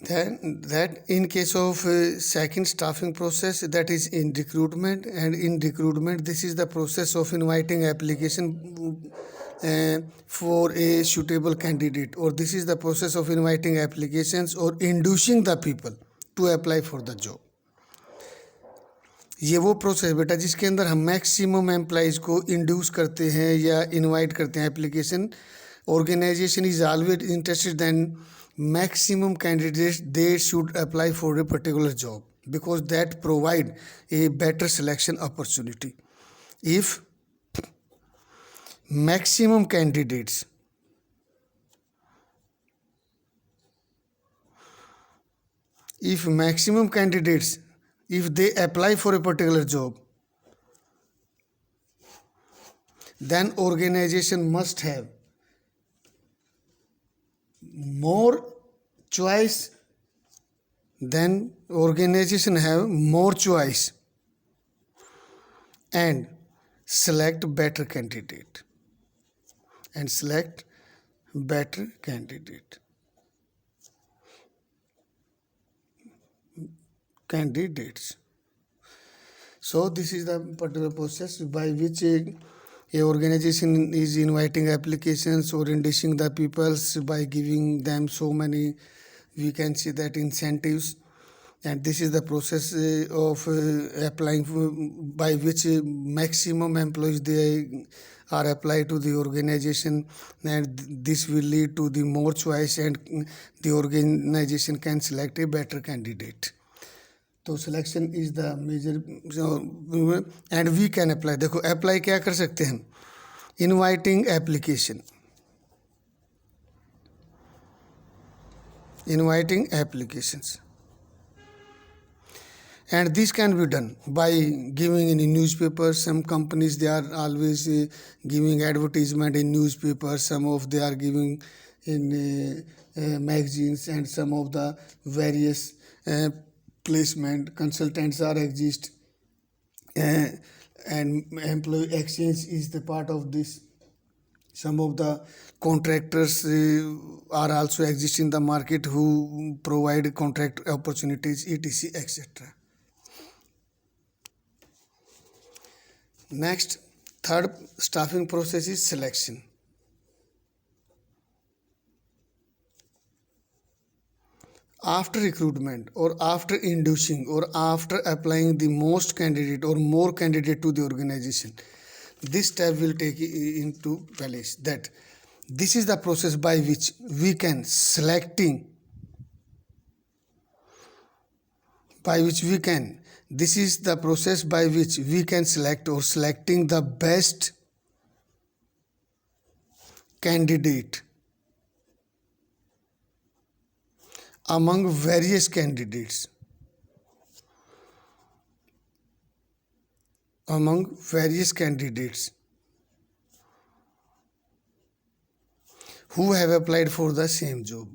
Then that in case of second staffing process, that is in recruitment, and in recruitment this is the process of inviting application for a suitable candidate, or this is the process of inviting applications or inducing the people to apply for the job. ये वो process बेटा जिसके अंदर हम maximum employees को induce करते हैं या इनवाइट करते हैं application. Organization is always interested in maximum candidates they should apply for a particular job because that provide a better selection opportunity. If maximum candidates if they apply for a particular job, then organization must have more choice. Then organization have more choice and select better candidate candidates. So this is the particular process by which a organization is inviting applications or inducing the peoples by giving them so many, we can see that, incentives. And this is the process of applying by which maximum employees they are applied to the organization, and this will lead to the more choice and the organization can select a better candidate. तो selection is the major and we can apply. देखो apply क्या कर सकते हैं हम, inviting applications, and this can be done by giving in newspapers. Some companies they are always giving advertisement in newspapers, some of they are giving in magazines, and some of the various placement consultants are exist, and employee exchange is the part of this. Some of the contractors are also exist in the market who provide contract opportunities, etc, etc. Next, third staffing process is selection. After recruitment or after inducing or after applying the most candidate or more candidate to the organization, this step will take into place. That this is the process by which we can this is the process by which we can select or selecting the best candidate among various candidates who have applied for the same job.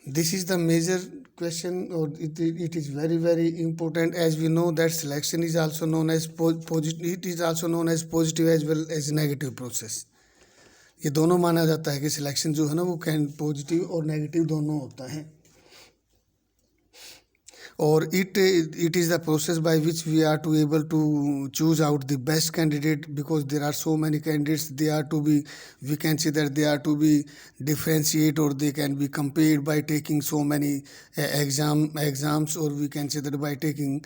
This is the major question, or it is very, very important, as we know that selection is also known as positive. It is also known as positive as well as negative process. ये दोनों माना जाता है कि selection जो है ना वो पॉजिटिव और नेगेटिव दोनों होता है. Or it is the process by which we are to able to choose out the best candidate, because there are so many candidates. They are to be, we can say that they are to be differentiate, or they can be compared by taking so many exams, or we can say that by taking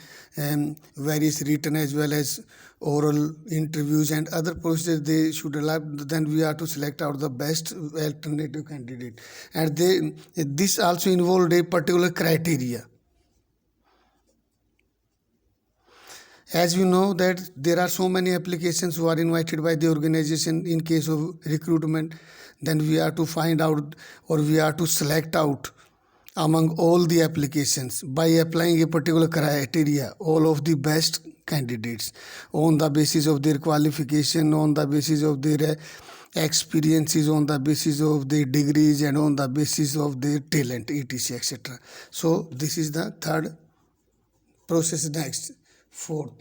various written as well as oral interviews and other processes they should allow. Then we are to select out the best alternative candidate, and this also involved a particular criteria. As we know that there are so many applications who are invited by the organization in case of recruitment, then we are to find out, or we are to select out among all the applications by applying a particular criteria all of the best candidates on the basis of their qualification, on the basis of their experiences, on the basis of their degrees, and on the basis of their talent, etc, etc. So this is the third process. Next, Fourth,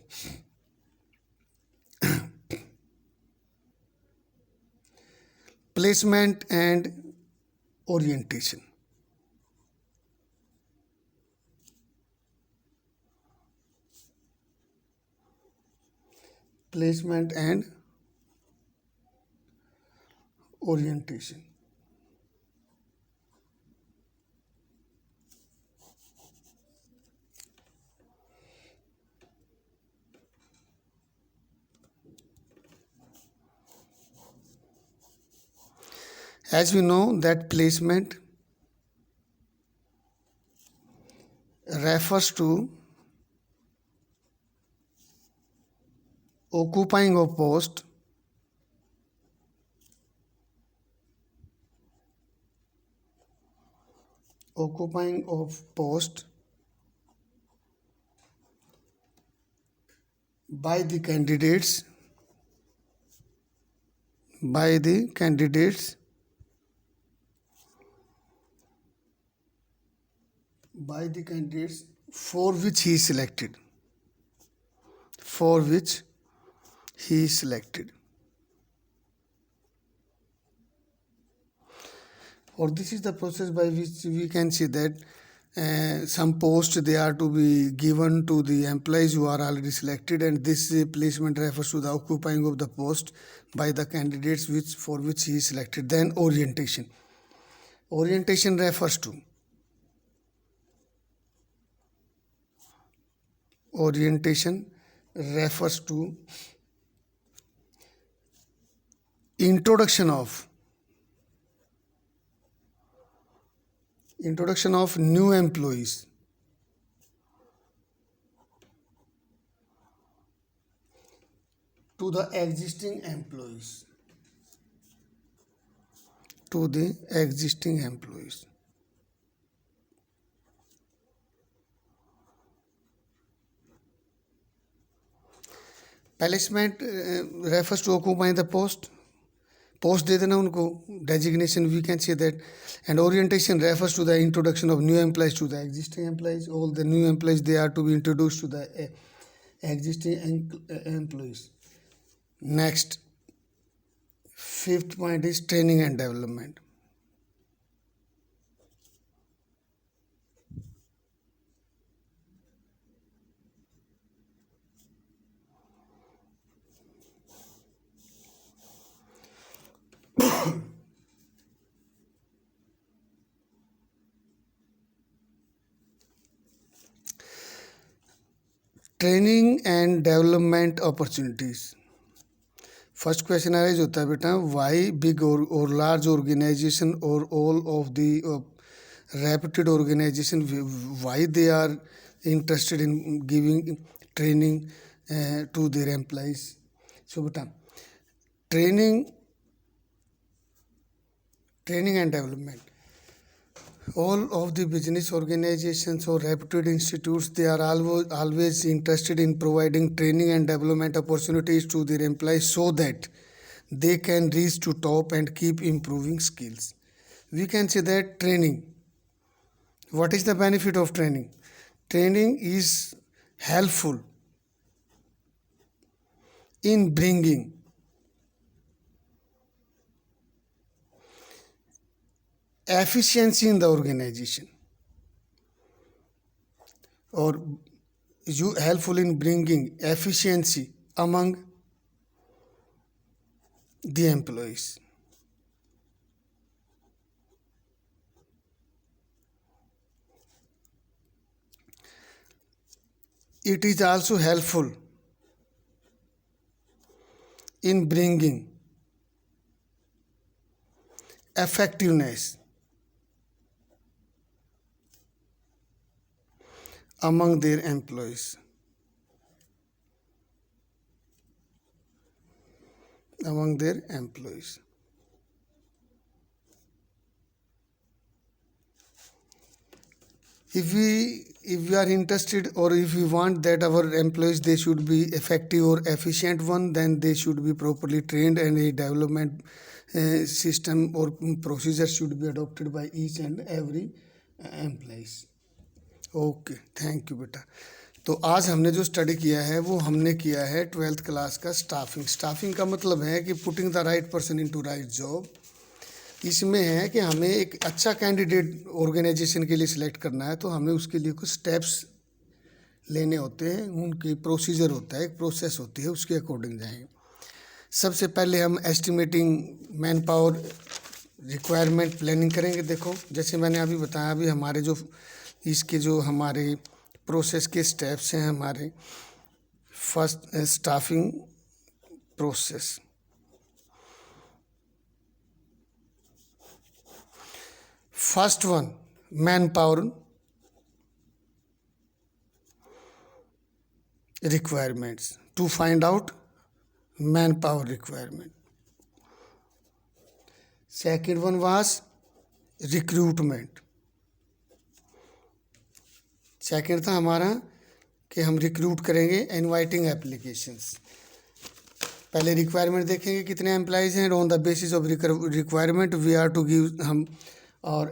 placement and orientation. Placement and orientation. As we know that placement refers to occupying of post by the candidates by the candidates by the candidates for which he is selected, for which he is selected. Or this is the process by which we can see that some posts they are to be given to the employees who are already selected, and this placement refers to the occupying of the post by the candidates which for which he is selected. Then orientation. Orientation refers to introduction of new employees to the existing employees. Placement refers to occupying the post दे देना उनको, designation we can say that. And orientation refers to the introduction of new employees to the existing employees. All the new employees they are to be introduced to the existing employees. Next, fifth point is training and development. Training and development opportunities. First question arise होता है बेटा, why big और large organisation और all of the reputed organisation why they are interested in giving training to their employees. So बेटा training and development, all of the business organizations or reputed institutes they are always interested in providing training and development opportunities to their employees so that they can reach to top and keep improving skills. We can say that training, what is the benefit of training? Training is helpful in bringing efficiency in the organization, or you helpful in bringing efficiency among the employees. It is also helpful in bringing effectiveness among their employees. If we are interested, or if we want that our employees they should be effective or efficient one, then they should be properly trained, and a development system or procedure should be adopted by each and every employees. Okay, thank you beta. तो आज हमने जो study किया है वो हमने किया है 12th क्लास का स्टाफिंग। स्टाफिंग का मतलब है कि putting the right person into right job. इसमें है कि हमें एक अच्छा कैंडिडेट ऑर्गेनाइजेशन के लिए सिलेक्ट करना है, तो हमें उसके लिए कुछ स्टेप्स लेने होते हैं, उनकी प्रोसीजर होता है, एक प्रोसेस होती है, उसके अकॉर्डिंग जाएंगे। सबसे पहले हम estimating man power requirement planning करेंगे। देखो जैसे मैंने अभी बताया, अभी हमारे जो इसके जो हमारे प्रोसेस के स्टेप्स हैं, हमारे first staffing process. First one, man power requirements, to find out manpower requirement. Second one was recruitment. Second था हमारा कि हम रिक्रूट करेंगे इनवाइटिंग एप्लीकेशंस। पहले रिक्वायरमेंट देखेंगे कितने एम्प्लॉइज़ हैं, on the basis of requirement we are to give हम और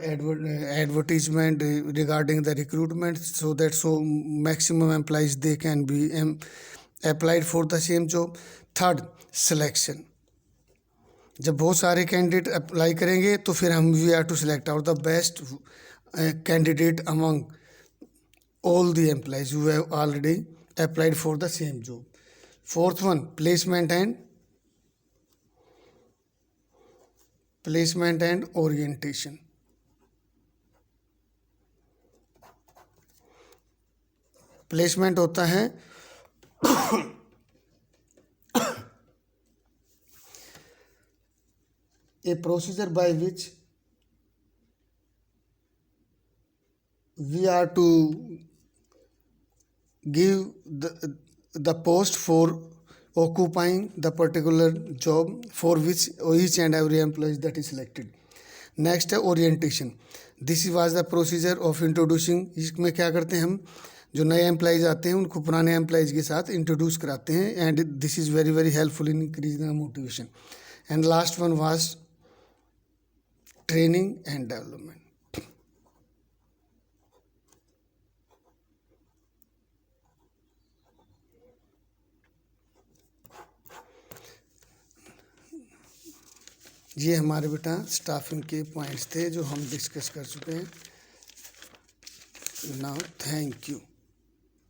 advertisement regarding the recruitment, so that maximum employees they can be applied for the same job. Third, selection. जब बहुत सारे candidate apply करेंगे तो फिर हम we are to select out the best candidate among all the employees who have already applied for the same job. Fourth one, placement and orientation. Placement होता है a procedure by which we are to give the post for occupying the particular job for which each and every employee that is selected. Next है orientation. This was the procedure of introducing. इसमें क्या करते हैं हम, जो नए employees आते हैं उनको पुराने एम्प्लॉइज के साथ इंट्रोड्यूस कराते हैं, and this is very very helpful in increasing the motivation. And last one was training and development. ये हमारे बेटा स्टाफिंग के पॉइंट्स थे जो हम डिस्कस कर चुके हैं। Now thank you.